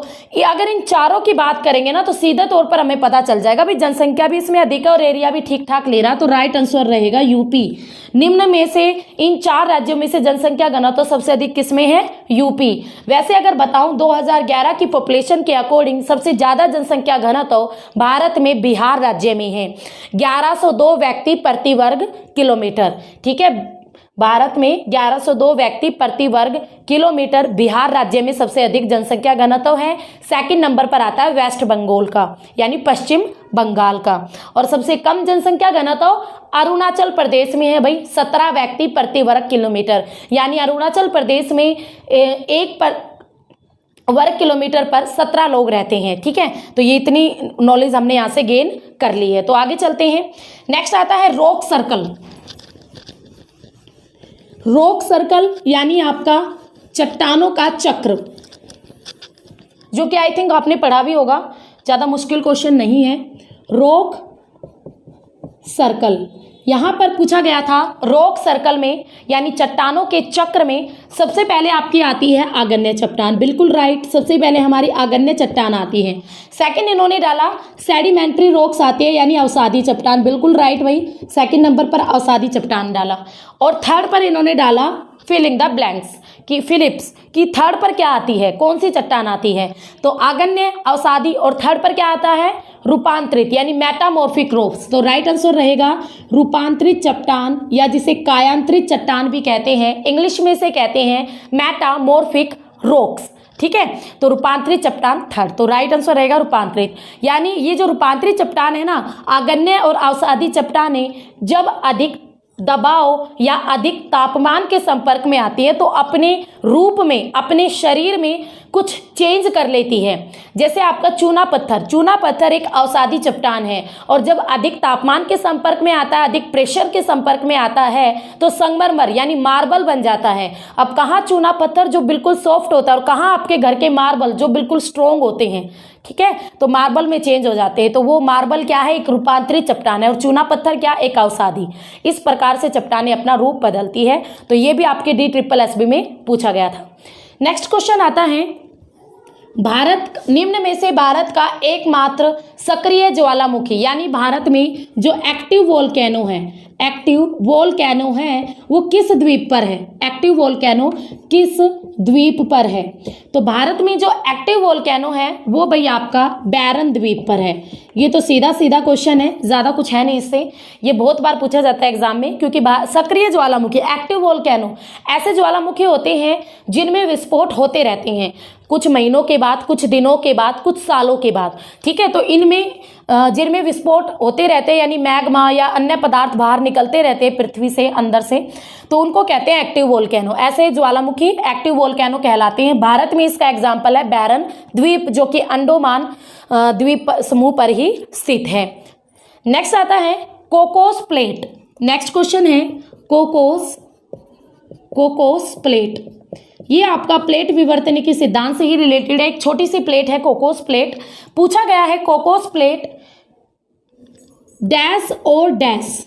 अगर इन चारों की बात करेंगे ना तो सीधे तौर पर हमें पता चल जाएगा भाई जनसंख्या भी इसमें अधिक है और एरिया भी ठीक ठाक ले रहा है। तो राइट आंसर रहेगा यूपी। निम्न में से इन 4 राज्यों में से जनसंख्या घनत्व सबसे अधिक किसमें है? यूपी। वैसे अगर बताऊं 2011 की पॉपुलेशन के अकॉर्डिंग सबसे ज्यादा जनसंख्या घनत्व भारत में बिहार राज्य में है, 1102 व्यक्ति प्रति वर्ग किलोमीटर। ठीक है, भारत में 1102 व्यक्ति प्रति वर्ग किलोमीटर बिहार राज्य में सबसे अधिक जनसंख्या घनत्व है। सेकंड नंबर पर आता है वेस्ट बंगाल का यानी पश्चिम बंगाल का। और सबसे कम जनसंख्या घनत्व अरुणाचल प्रदेश में है भाई, 17 व्यक्ति प्रति वर्ग किलोमीटर। यानी अरुणाचल प्रदेश में एक वर्ग किलोमीटर पर 17 लोग रहते हैं। ठीक है, तो ये इतनी नॉलेज हमने यहाँ से गेन कर ली है। तो आगे चलते हैं। नेक्स्ट आता है रॉक सर्कल। रॉक सर्कल यानी आपका चट्टानों का चक्र, जो कि आई थिंक आपने पढ़ा भी होगा, ज़्यादा मुश्किल क्वेश्चन नहीं है। रॉक सर्कल यहाँ पर पूछा गया था। रॉक सर्कल में यानी चट्टानों के चक्र में सबसे पहले आपकी आती है आग्नेय चट्टान। बिल्कुल राइट, सबसे पहले हमारी आग्नेय चट्टान आती है। सेकंड इन्होंने डाला सेडिमेंट्री रॉक्स आती है यानी अवसादी चट्टान। बिल्कुल राइट भाई, सेकंड नंबर पर अवसादी चट्टान डाला। और थर्ड पर इन्होंने डाला फिलिंग द ब्लैंक्स की फिलिप्स की थर्ड पर क्या आती है, कौन सी चट्टान आती है? तो आग्नेय, अवसादी और थर्ड पर क्या आता है? रूपांतरित यानी मेटामॉर्फिक रॉक्स। तो राइट आंसर रहेगा रूपांतरित चट्टान या जिसे कायांतरित चट्टान भी कहते हैं, इंग्लिश में से कहते हैं मेटामॉर्फिक रॉक्स। ठीक है, तो रूपांतरित चट्टान थर्ड। तो राइट आंसर रहेगा रूपांतरित। यानी ये जो रूपांतरित चट्टान है ना, आग्नेय और अवसादी चट्टानें जब अधिक दबाव या अधिक तापमान के संपर्क में आती है तो अपने रूप में, अपने शरीर में कुछ चेंज कर लेती है। जैसे आपका चूना पत्थर एक अवसादी चट्टान है और जब अधिक तापमान के संपर्क में आता है, अधिक प्रेशर के संपर्क में आता है तो संगमरमर यानी मार्बल बन जाता है। अब कहाँ चूना पत्थर जो बिल्कुल सॉफ्ट होता है और कहाँ आपके घर के मार्बल जो बिल्कुल स्ट्रोंग होते हैं। ठीक है, तो मार्बल में चेंज हो जाते हैं। तो वो मार्बल क्या है? एक रूपांतरित चट्टान है और चूना पत्थर क्या? एक अवसादी। इस प्रकार से चट्टानें अपना रूप बदलती है। तो ये भी आपके DSSB में पूछा गया था। नेक्स्ट क्वेश्चन आता है, भारत निम्न में से भारत का एकमात्र सक्रिय ज्वालामुखी यानी भारत में जो एक्टिव वोल्केनो है वो किस द्वीप पर है? एक्टिव वोल्केनो किस द्वीप पर है? तो भारत में जो एक्टिव वोल्केनो है वो भाई आपका बैरन द्वीप पर है। ये तो सीधा सीधा क्वेश्चन है, ज़्यादा कुछ है नहीं इससे। ये बहुत बार पूछा जाता है एग्जाम में, क्योंकि सक्रिय ज्वालामुखी एक्टिव वोल्केनो ऐसे ज्वालामुखी होते हैं जिनमें विस्फोट होते रहते हैं, कुछ महीनों के बाद, कुछ दिनों के बाद, कुछ सालों के बाद। ठीक है, तो इनमें जिनमें विस्फोट होते रहते हैं यानी मैग्मा या अन्य पदार्थ बाहर निकलते रहते हैं पृथ्वी से अंदर से, तो उनको कहते हैं एक्टिव वोल्केनो। ऐसे ज्वालामुखी एक्टिव वोल्केनो कहलाते हैं। भारत में इसका एग्जाम्पल है बैरन द्वीप, जो कि अंडोमान द्वीप समूह पर ही स्थित है। नेक्स्ट आता है कोकोस प्लेट। नेक्स्ट क्वेश्चन है कोकोस प्लेट। ये आपका प्लेट विवर्तन के सिद्धांत से ही रिलेटेड है। एक छोटी सी प्लेट है कोकोस प्लेट। पूछा गया है कोकोस प्लेट डैश और डैश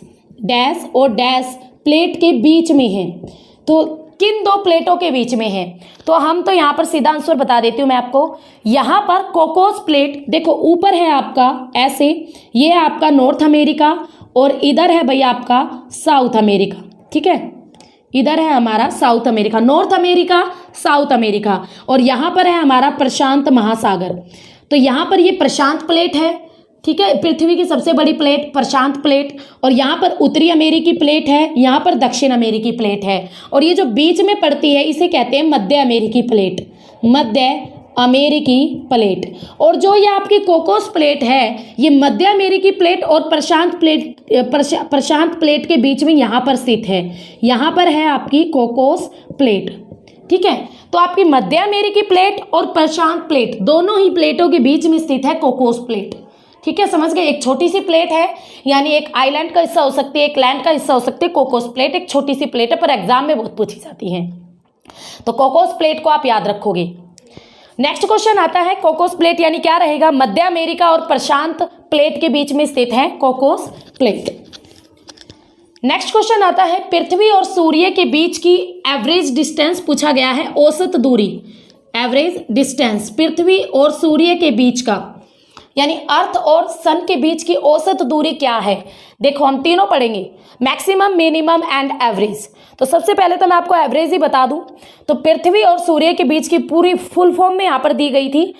प्लेट के बीच में है, तो किन दो प्लेटों के बीच में है? तो हम तो यहाँ पर सीधा आंसर बता देती हूँ मैं आपको। यहाँ पर कोकोस प्लेट देखो ऊपर है आपका ऐसे, ये है आपका नॉर्थ अमेरिका और इधर है भैया आपका साउथ अमेरिका। ठीक है, इधर है हमारा south America, north America, south America, और यहाँ पर है हमारा प्रशांत महासागर। तो यहाँ पर ये प्रशांत प्लेट है। ठीक है, पृथ्वी की सबसे बड़ी प्लेट प्रशांत प्लेट, और यहाँ पर उत्तरी अमेरिकी प्लेट है, यहाँ पर दक्षिण अमेरिकी प्लेट है, और ये जो बीच में पड़ती है इसे कहते हैं मध्य अमेरिकी प्लेट, मध्य अमेरिकी प्लेट। और जो ये आपकी कोकोस प्लेट है ये मध्य अमेरिकी प्लेट और प्रशांत प्लेट के बीच में यहाँ पर स्थित है। यहाँ पर है आपकी कोकोस प्लेट। ठीक है, तो आपकी मध्य अमेरिकी प्लेट और प्रशांत प्लेट दोनों ही प्लेटों के बीच में स्थित है कोकोस प्लेट। ठीक है, समझ गए? एक छोटी सी प्लेट है यानी एक आइलैंड का हिस्सा हो सकती है, एक लैंड का हिस्सा हो सकती है। कोकोस प्लेट एक छोटी सी प्लेट है पर एग्जाम में बहुत पूछी जाती है, तो कोकोस प्लेट को आप याद रखोगे। नेक्स्ट क्वेश्चन आता है कोकोस प्लेट यानी क्या रहेगा? मध्य अमेरिका और प्रशांत प्लेट के बीच में स्थित है कोकोस प्लेट। नेक्स्ट क्वेश्चन आता है पृथ्वी और सूर्य के बीच की एवरेज डिस्टेंस पूछा गया है, औसत दूरी, एवरेज डिस्टेंस पृथ्वी और सूर्य के बीच का, यानी अर्थ और सन के बीच की औसत दूरी क्या है। देखो हम तीनों पढ़ेंगे, मैक्सिमम, मिनिमम एंड एवरेज। तो सबसे पहले तो मैं आपको एवरेज ही बता दूं, तो पृथ्वी और सूर्य के बीच की पूरी फुल फॉर्म में यहां पर दी गई थी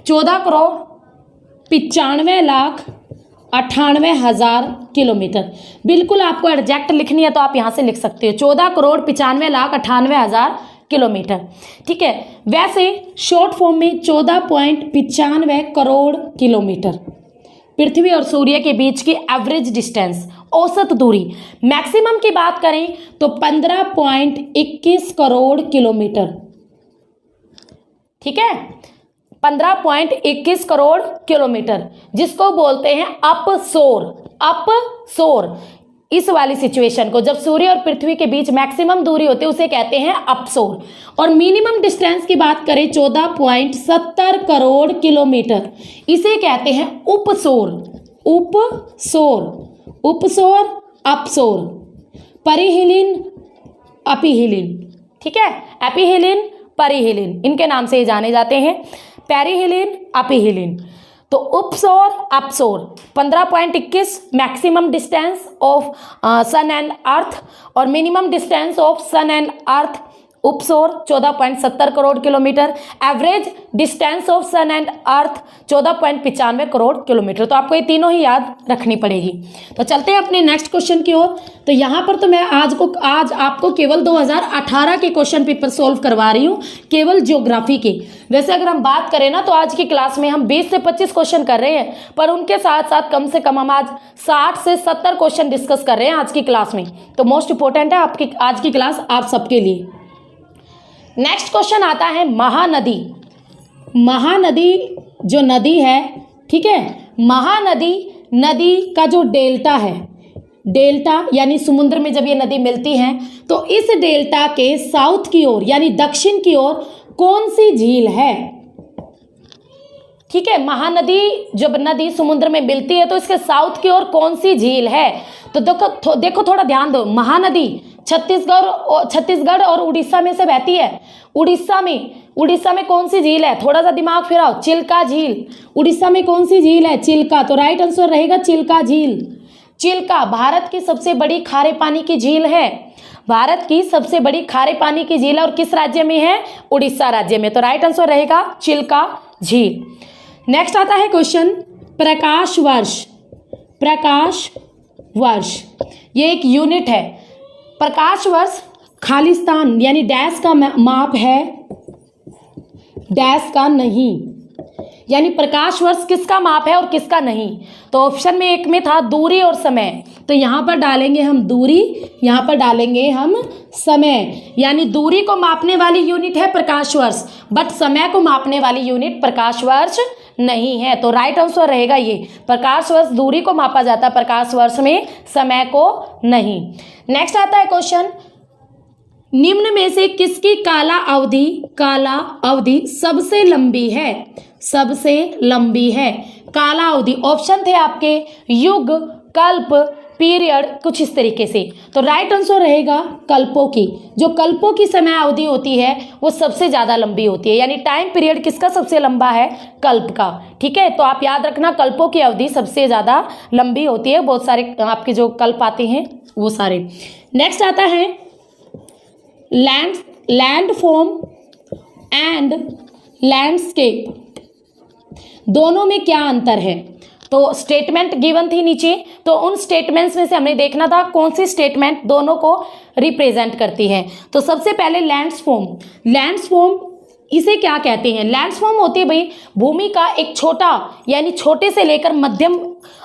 14,95,98,000 किलोमीटर। बिल्कुल आपको एग्जैक्ट लिखनी है तो आप यहां से लिख सकते हो 14,95,98,000 किलोमीटर, ठीक है। वैसे शॉर्ट फॉर्म में 14.95 करोड़ किलोमीटर पृथ्वी और सूर्य के बीच की एवरेज डिस्टेंस, औसत दूरी। मैक्सिमम की बात करें तो 15.21 करोड़ किलोमीटर, ठीक है, 15.21 करोड़ किलोमीटर, जिसको बोलते हैं अपसोर। अपसोर इस वाली सिचुएशन को, जब सूर्य और पृथ्वी के बीच मैक्सिमम दूरी होती है, उसे कहते हैं अपसोर। और मिनिमम डिस्टेंस की बात करें 14.70 करोड़ किलोमीटर, इसे कहते हैं उपसोर। उपसोर, उपसोर, अपसोर, परिहिलिन, अपिहिलिन, ठीक है, एपिहिलिन, परिहिलिन, इनके नाम से ये जाने जाते हैं, पेरिहिलिन, अपिहिलिन। तो उपसौर, अपसौर 15.21 maximum distance of sun and earth, और minimum distance of sun and earth उपसौर 14.70 crore kilometre, average distance of sun and earth 14.95 crore kilometre. तो आपको ये तीनों ही याद रखनी पड़ेगी। तो चलते हैं अपने नेक्स्ट क्वेश्चन की ओर। तो यहाँ पर तो मैं आज आपको केवल 2018 के क्वेश्चन पेपर सोल्व करवा रही हूँ, केवल ज्योग्राफी के। वैसे अगर हम बात करें ना तो आज की क्लास में हम 20 से 25 क्वेश्चन कर रहे हैं, पर उनके साथ साथ कम से कम हम आज 60 से 70 क्वेश्चन डिस्कस कर रहे हैं आज की क्लास में। तो मोस्ट इंपॉर्टेंट है आपकी आज की क्लास आप सबके लिए। नेक्स्ट क्वेश्चन आता है महानदी। महानदी जो नदी है, ठीक है, महानदी नदी का जो डेल्टा है, डेल्टा यानी समुद्र में जब ये नदी मिलती है तो इस डेल्टा के साउथ की ओर यानी दक्षिण की ओर कौन सी झील है, ठीक है। महानदी जब नदी समुद्र में मिलती है तो इसके साउथ की ओर कौन सी झील है। तो देखो थोड़ा ध्यान दो, महानदी छत्तीसगढ़ और उड़ीसा में से बहती है। उड़ीसा में कौन सी झील है, थोड़ा सा दिमाग फिराओ, चिल्का झील। उड़ीसा में कौन सी झील है, चिल्का। तो राइट आंसर रहेगा चिल्का झील। चिल्का भारत की सबसे बड़ी खारे पानी की झील है, भारत की सबसे बड़ी खारे पानी की झील है, और किस राज्य में है, उड़ीसा राज्य में। तो राइट आंसर रहेगा चिल्का झील। नेक्स्ट आता है क्वेश्चन प्रकाश वर्ष। प्रकाश वर्ष ये एक यूनिट है। प्रकाश वर्ष खालिस्तान यानी डैश का माप है, डैश का नहीं, यानी प्रकाश वर्ष किसका माप है और किसका नहीं। तो ऑप्शन में एक में था दूरी और समय, तो यहाँ पर डालेंगे हम दूरी, यहाँ पर डालेंगे हम समय, यानी दूरी को मापने वाली यूनिट है प्रकाश वर्ष, बट समय को मापने वाली यूनिट प्रकाश वर्ष नहीं है। तो राइट आंसर रहेगा ये, प्रकाश वर्ष दूरी को मापा जाता है, प्रकाश वर्ष में समय को नहीं। नेक्स्ट आता है क्वेश्चन निम्न में से किसकी काला अवधि सबसे लंबी है, सबसे लंबी है काला अवधि। ऑप्शन थे आपके युग, कल्प, पीरियड, कुछ इस तरीके से। तो राइट आंसर रहेगा कल्पों की। जो कल्पों की समय अवधि होती है वो सबसे ज़्यादा लंबी होती है, यानी टाइम पीरियड किसका सबसे लंबा है, कल्प का, ठीक है। तो आप याद रखना कल्पों की अवधि सबसे ज़्यादा लंबी होती है, बहुत सारे आपके जो कल्प आते हैं वो सारे। नेक्स्ट आता है लैंडफॉर्म एंड लैंडस्केप, दोनों में क्या अंतर है। तो स्टेटमेंट गिवन थी नीचे, तो उन स्टेटमेंट्स में से हमें देखना था कौन सी स्टेटमेंट दोनों को रिप्रेजेंट करती है। तो सबसे पहले लैंडफॉर्म इसे क्या कहते हैं। लैंडफॉर्म होती है भाई भूमि का एक छोटा यानी छोटे से लेकर मध्यम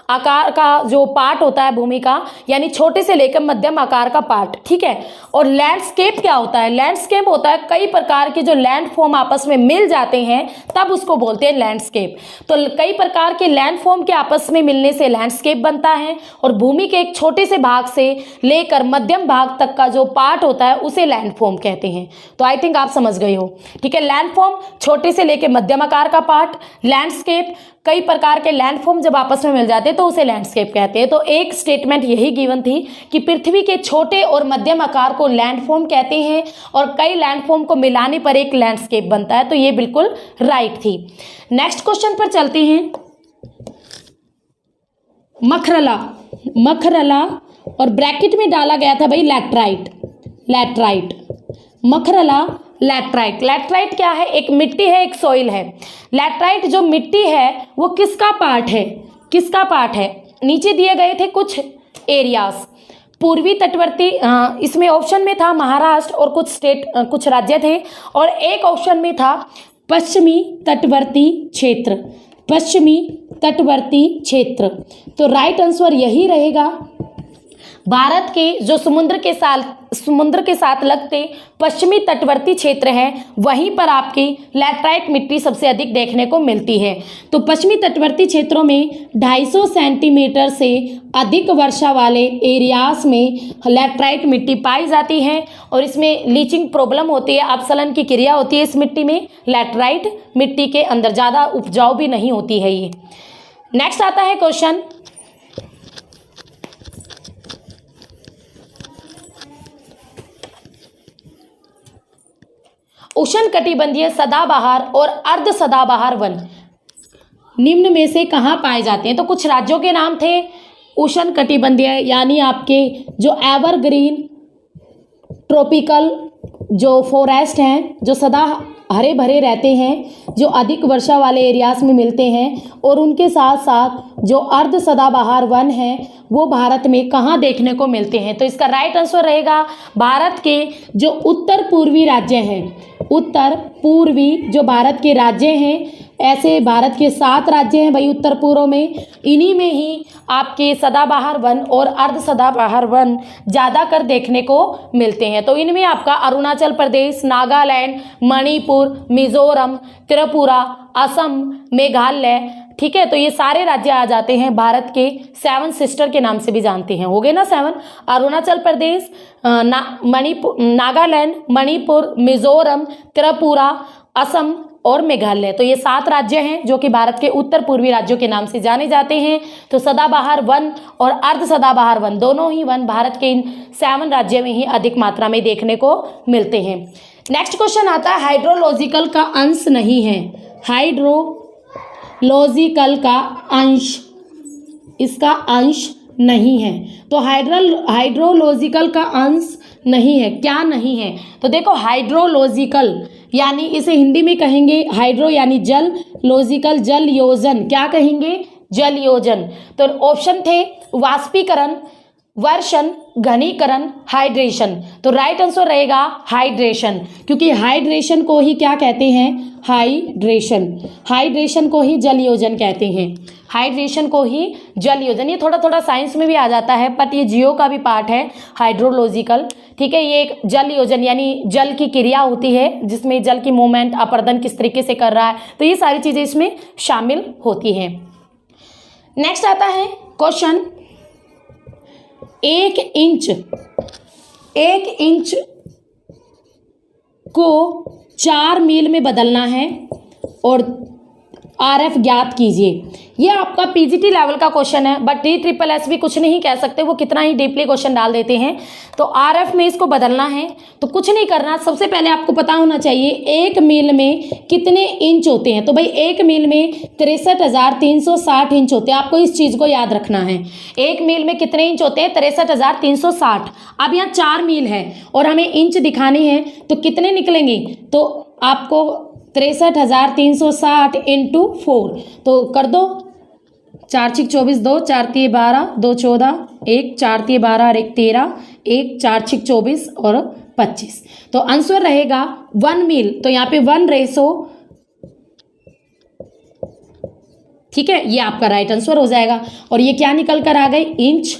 आकार का जो पार्ट होता है भूमि का, यानी छोटे से लेकर मध्यम आकार का पार्ट, ठीक है। और लैंडस्केप क्या होता है, लैंडस्केप होता है कई प्रकार के जो लैंडफॉर्म आपस में मिल जाते हैं तब उसको बोलते हैं लैंडस्केप। तो कई प्रकार के लैंडफॉर्म के आपस में मिलने से लैंडस्केप बनता है, और भूमि के एक छोटे से भाग से लेकर मध्यम भाग तक का जो पार्ट होता है उसे लैंडफॉर्म कहते हैं। तो आई थिंक आप समझ गए हो, ठीक है। लैंडफॉर्म छोटे से लेकर मध्यम आकार का पार्ट, लैंडस्केप कई प्रकार के लैंडफॉर्म जब आपस में मिल जाते हैं तो उसे लैंडस्केप कहते हैं। तो एक स्टेटमेंट यही गिवन थी कि पृथ्वी के छोटे और मध्यम आकार को लैंडफॉर्म कहते हैं और कई लैंडफॉर्म को मिलाने पर एक लैंडस्केप बनता है। तो ये बिल्कुल राइट थी। नेक्स्ट क्वेश्चन पर चलते हैं। मखरला और ब्रैकेट में डाला गया था भाई लैटराइट। मखरला लैटराइट क्या है? एक मिट्टी है, एक सॉइल है। लैटराइट जो मिट्टी है वो किसका पार्ट है? नीचे दिए गए थे कुछ एरियाज, पूर्वी तटवर्ती, इसमें ऑप्शन में था महाराष्ट्र और कुछ राज्य थे, और एक ऑप्शन में था पश्चिमी तटवर्ती क्षेत्र। तो राइट आंसर यही रहेगा। भारत के जो समुद्र के साथ लगते पश्चिमी तटवर्ती क्षेत्र हैं, वहीं पर आपकी लैटराइट मिट्टी सबसे अधिक देखने को मिलती है। तो पश्चिमी तटवर्ती क्षेत्रों में 250 सेंटीमीटर से अधिक वर्षा वाले एरियाज में लैटराइट मिट्टी पाई जाती है और इसमें लीचिंग प्रॉब्लम होती है, अपसलन की क्रिया होती है इस मिट्टी में। लैटराइट मिट्टी के अंदर ज़्यादा उपजाऊ भी नहीं होती है ये। नेक्स्ट आता है क्वेश्चन, उष्णकटिबंधीय सदाबहार और अर्ध सदाबहार वन निम्न में से कहाँ पाए जाते हैं? तो कुछ राज्यों के नाम थे उष्णकटिबंधीय, यानी आपके जो एवरग्रीन ट्रॉपिकल जो फॉरेस्ट हैं, जो सदा हरे भरे रहते हैं, जो अधिक वर्षा वाले एरियाज में मिलते हैं, और उनके साथ साथ जो अर्ध सदाबहार वन हैं वो भारत में कहाँ देखने को मिलते हैं? तो इसका राइट आंसर रहेगा भारत के जो उत्तर पूर्वी राज्य हैं, उत्तर पूर्वी जो भारत के राज्य हैं, ऐसे भारत के 7 राज्य हैं भाई उत्तर पूर्व में, इन्हीं में ही आपके सदाबहार वन और अर्ध सदाबहार वन ज़्यादातर देखने को मिलते हैं। तो इनमें आपका अरुणाचल प्रदेश, नागालैंड, मणिपुर, मिजोरम, त्रिपुरा, असम, मेघालय, ठीक है। तो ये सारे राज्य आ जाते हैं भारत के 7 सिस्टर के नाम से भी जानते हैं। हो गए ना 7? अरुणाचल प्रदेश, नागालैंड, मणिपुर, मिजोरम, त्रिपुरा, असम और मेघालय। तो ये 7 राज्य हैं जो कि भारत के उत्तर पूर्वी राज्यों के नाम से जाने जाते हैं। तो सदाबहार वन और अर्ध सदाबहार वन, दोनों ही वन भारत के इन 7 राज्यों में ही अधिक मात्रा में देखने को मिलते हैं। नेक्स्ट क्वेश्चन आता है, हाइड्रोलॉजिकल का अंश नहीं है। हाइड्रोलॉजिकल का अंश, इसका अंश नहीं है। तो हाइड्रोलॉजिकल का अंश नहीं है, क्या नहीं है? तो देखो हाइड्रोलॉजिकल यानी इसे हिंदी में कहेंगे हाइड्रो यानी जल, लॉजिकल जल योजन, क्या कहेंगे? जल योजन। तो ऑप्शन थे वाष्पीकरण, वर्षण, घनीकरण, हाइड्रेशन। तो राइट आंसर रहेगा हाइड्रेशन, क्योंकि हाइड्रेशन को ही क्या कहते हैं? हाइड्रेशन को ही जल योजन कहते हैं। हाइड्रेशन को ही जल योजन, ये थोड़ा थोड़ा साइंस में भी आ जाता है, बट ये जियो का भी पार्ट है हाइड्रोलॉजिकल, ठीक है। ये एक जल योजन यानी जल की क्रिया होती है जिसमें जल की मूवमेंट, अपर्दन किस तरीके से कर रहा है, तो ये सारी चीजें इसमें शामिल होती हैं। नेक्स्ट आता है क्वेश्चन, 1 इंच को 4 मील में बदलना है और RF ज्ञात कीजिए। ये आपका PGT लेवल का क्वेश्चन है, बट DSSS भी कुछ नहीं कह सकते, वो कितना ही डीपली क्वेश्चन डाल देते हैं। तो RF में इसको बदलना है तो कुछ नहीं करना, सबसे पहले आपको पता होना चाहिए 1 मील में कितने इंच होते हैं। तो भाई 1 मील में 63,360 इंच होते हैं, आपको इस चीज़ को याद रखना है। 1 मील में कितने इंच होते हैं? 63,360। अब यहाँ 4 मील है और हमें इंच दिखानी है तो कितने निकलेंगे? तो आपको 63,360 इंटू 4 तो कर दो, 4 6 24, 2 4 3 12, 2 14, 1 4 3 12 और 1 13, 1 4 6 24 और 25। तो आंसर रहेगा 1 मील। तो यहाँ पे 1:, ठीक है, ये आपका राइट आंसर हो जाएगा। और ये क्या निकल कर आ गई? इंच,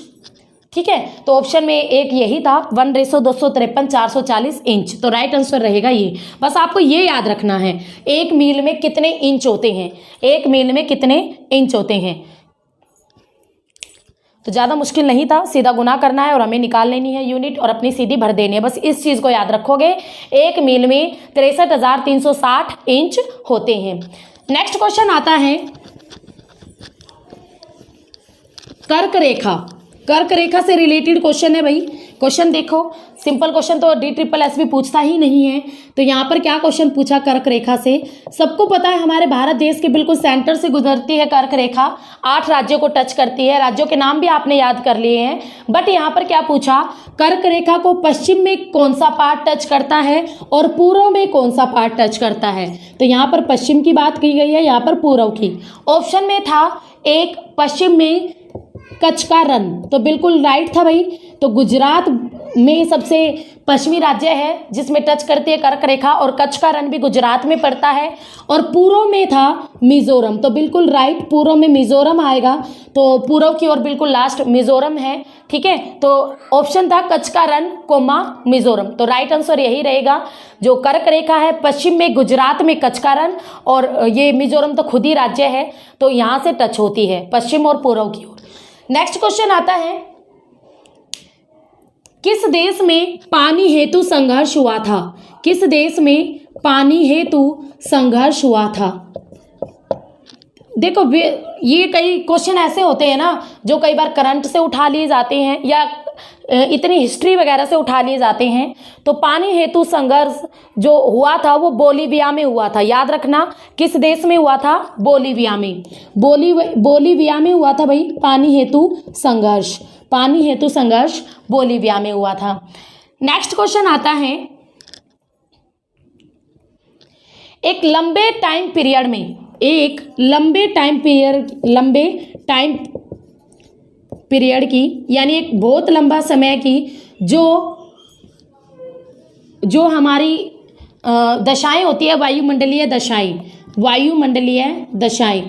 ठीक है। तो ऑप्शन में एक यही था 1:253 440 इंच। तो राइट आंसर रहेगा ये। बस आपको ये याद रखना है 1 मील में कितने इंच होते हैं, 1 मील में कितने इंच होते हैं। तो ज़्यादा मुश्किल नहीं था, सीधा गुना करना है और हमें निकाल लेनी है यूनिट और अपनी सीधी भर देनी है। बस इस चीज़ को याद रखोगे, 1 मील में 63,360 इंच होते हैं। नेक्स्ट क्वेश्चन आता है, कर्क रेखा, कर्क रेखा से रिलेटेड क्वेश्चन है भाई। क्वेश्चन देखो, सिंपल क्वेश्चन तो DSSS भी पूछता ही नहीं है। तो यहाँ पर क्या क्वेश्चन पूछा कर्क रेखा से। सबको पता है हमारे भारत देश के बिल्कुल सेंटर से गुजरती है कर्क रेखा, 8 राज्यों को टच करती है। राज्यों के नाम भी आपने याद कर लिए हैं। बट यहाँ पर क्या पूछा, कर्क रेखा को पश्चिम में कौन सा पार्ट टच करता है और पूर्व में कौन सा पार्ट टच करता है। तो यहाँ पर पश्चिम की बात की गई है, यहाँ पर पूर्व की। ऑप्शन में था एक, पश्चिम में कच्छ का रण, तो बिल्कुल राइट था भाई। तो गुजरात में सबसे पश्चिमी राज्य है जिसमें टच करती है कर्क रेखा, और कच्छ का रण भी गुजरात में पड़ता है। और पूर्व में था मिजोरम, तो बिल्कुल राइट, पूर्व में मिजोरम आएगा। तो पूर्व की ओर बिल्कुल लास्ट मिजोरम है, ठीक है। तो ऑप्शन था कच्छ का रण कोमा मिजोरम, तो राइट आंसर यही रहेगा। जो कर्क रेखा है पश्चिम में गुजरात में कच्छ का रण, और ये मिजोरम तो खुद ही राज्य है, तो यहाँ से टच होती है पश्चिम और पूर्व की ओर। नेक्स्ट क्वेश्चन आता है, किस देश में पानी हेतु संघर्ष हुआ था। किस देश में पानी हेतु संघर्ष हुआ था। देखो ये कई क्वेश्चन ऐसे होते हैं ना जो कई बार करंट से उठा लिए जाते हैं या इतनी हिस्ट्री वगैरह से उठा लिए जाते हैं। तो पानी हेतु संघर्ष जो हुआ था वो बोलीविया में हुआ था। याद रखना किस देश में हुआ था, बोलीविया में। बोलीविया में हुआ था भाई पानी हेतु संघर्ष। पानी हेतु संघर्ष बोलीविया में हुआ था। नेक्स्ट क्वेश्चन आता है, एक लंबे टाइम पीरियड में, एक लंबे टाइम पीरियड की यानी एक बहुत लंबा समय की जो हमारी दशाएं होती है, वायुमंडलीय दशाएं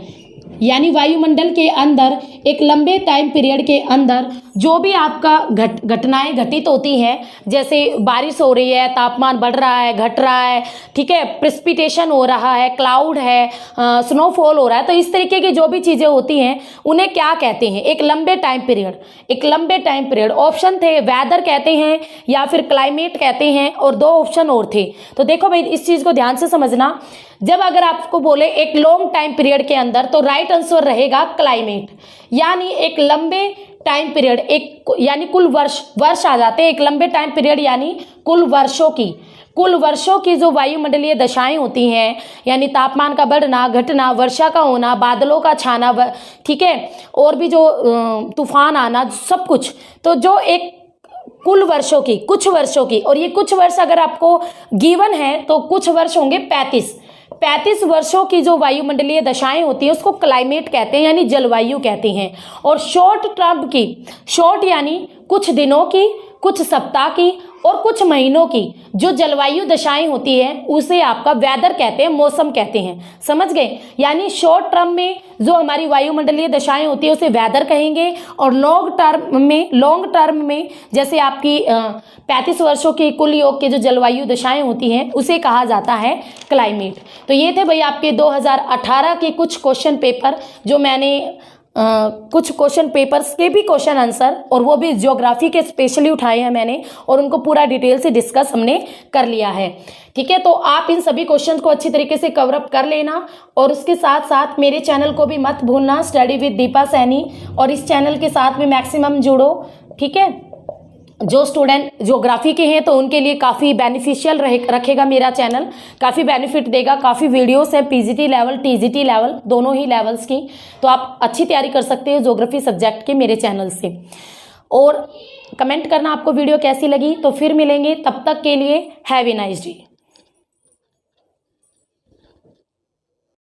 यानी वायुमंडल के अंदर एक लंबे टाइम पीरियड के अंदर जो भी आपका घटनाएं घटित होती हैं, जैसे बारिश हो रही है, तापमान बढ़ रहा है, घट रहा है, ठीक है, प्रेसिपिटेशन हो रहा है, क्लाउड है, स्नोफॉल हो रहा है, तो इस तरीके की जो भी चीज़ें होती हैं उन्हें क्या कहते हैं, एक लंबे टाइम पीरियड। ऑप्शन थे वेदर कहते हैं या फिर क्लाइमेट कहते हैं, और 2 ऑप्शन और थे। तो देखो भाई इस चीज़ को ध्यान से समझना, जब अगर आपको बोले एक लॉन्ग टाइम पीरियड के अंदर, तो राइट आंसर रहेगा क्लाइमेट, यानी एक लंबे टाइम पीरियड, एक यानी कुल वर्ष आ जाते हैं। एक लंबे टाइम पीरियड यानी कुल वर्षों की जो वायुमंडलीय दशाएं होती हैं, यानी तापमान का बढ़ना, घटना, वर्षा का होना, बादलों का छाना, ठीक है, और भी जो तूफान आना, सब कुछ, तो जो एक कुल वर्षों की, कुछ वर्षों की, और ये कुछ वर्ष अगर आपको गिवन है तो कुछ वर्ष होंगे 35 वर्षों की जो वायुमंडलीय दशाएं होती हैं उसको क्लाइमेट कहते हैं, यानी जलवायु कहते हैं। और शॉर्ट टर्म की, शॉर्ट यानी कुछ दिनों की, कुछ सप्ताह की और कुछ महीनों की जो जलवायु दशाएं होती है उसे आपका वेदर कहते हैं, मौसम कहते हैं। समझ गए, यानी शॉर्ट टर्म में जो हमारी वायुमंडलीय दशाएं होती है उसे वेदर कहेंगे, और लॉन्ग टर्म में जैसे आपकी 35 वर्षों के कुल योग के जो जलवायु दशाएं होती हैं उसे कहा जाता है क्लाइमेट। तो ये थे भाई आपके 2018 के कुछ क्वेश्चन पेपर, जो मैंने कुछ क्वेश्चन पेपर्स के भी क्वेश्चन आंसर, और वो भी ज्योग्राफी के स्पेशली उठाए हैं मैंने, और उनको पूरा डिटेल से डिस्कस हमने कर लिया है, ठीक है। तो आप इन सभी क्वेश्चन को अच्छी तरीके से कवर अप कर लेना, और उसके साथ साथ मेरे चैनल को भी मत भूलना, स्टडी विद दीपा सैनी, और इस चैनल के साथ में मैक्सिमम जुड़ो, ठीक है। जो स्टूडेंट ज्योग्राफी के हैं तो उनके लिए काफ़ी बेनिफिशियल रखेगा मेरा चैनल, काफ़ी बेनिफिट देगा, काफ़ी वीडियोस है पीजीटी लेवल, टीजीटी लेवल, दोनों ही लेवल्स की, तो आप अच्छी तैयारी कर सकते हो ज्योग्राफी सब्जेक्ट के मेरे चैनल से। और कमेंट करना आपको वीडियो कैसी लगी, तो फिर मिलेंगे, तब तक के लिए हैव ए नाइस डे।